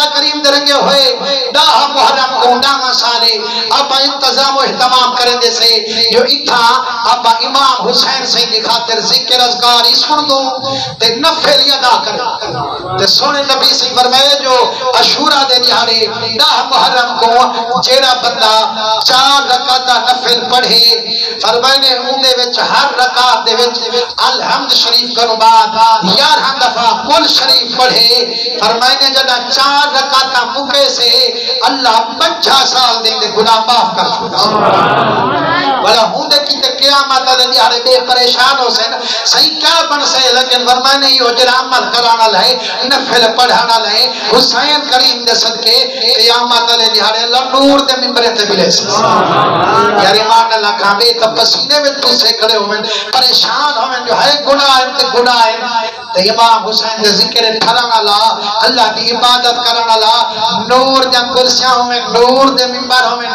آقا کریم درنگے ہوئے 10 محرم کو 9 سالے ابا انتظام و اہتمام کریں دے سے جو اتھا ابا امام حسین سے کی خاطر ذکر اذکار اس دوں تے نفل ادا کریں تے سونے نبی سے فرمائے جو عاشورہ دے دیہاڑے 10 محرم کو جیڑا بندہ 4 رکعت نفل پڑھے فرمائے نے اندے وچ ہر رکعت دے وچ الحمد شریف کرو بعد 11 دفعہ قل شریف پڑھے فرمائے نے جدا 4 رکعت مکے سے اللہ 50 سال دے گناہ معاف کر چھوڑا بلا ہوندے کی تے قیامت دے دیہاڑے بے پریشان ہو سے صحیح کیا بن سے لیکن فرمائے نے یہ جڑا عمل کرانا لائے نفل پڑھانا لائے حسین کریم دے صدقے قیامت دے دیہاڑے اللہ نور دے منبر تے ملے سے یار ایمان اللہ کھاوے تے پسینے وچ تسے کھڑے ہوئے پریشان ہوئے جو ہے گناہ تے گناہ تے امام حسین دے ذکر ٹھرانا لا اللہ دی عبادت کرانا لا نور دے کرسیاں ہوئے نور دے منبر ہوئے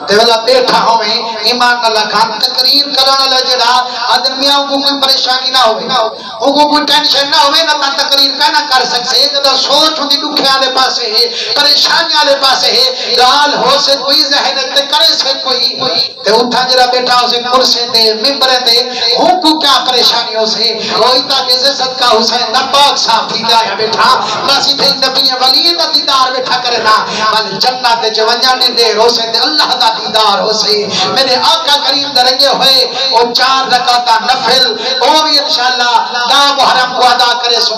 تے والا بیٹھا ہوئے ایمان اللہ کھان تقریر کرانا لا جڑا آدمیاں کو کوئی پریشانی نہ ہوئے ان کو کوئی ٹینشن نہ ہوئے نہ تقریر کہنا کر سکتے جدا سوچ ہوندی دکھے آلے پاسے ہے پریشانی آلے پاسے ہے گال ہو سے کوئی ذہن تے کرے سے کوئی تے اٹھا جڑا بیٹھا ہو سے کرسے تے منبر تے ان کو کیا پریشانی ہو سے وہی تاکہ سے صدقہ حسین دا پاک صاف تھی جایا بیٹھا باسی تے نبی ولی دا دیدار بیٹھا کرے نا بل جنت تے ونجا دی دیر ہو سے تے اللہ دا دیدار ہو سے میرے آقا کریم درنگے ہوئے او 4 رکعت نفل او بھی انشاءاللہ 10 محرم کو ادا کرے سو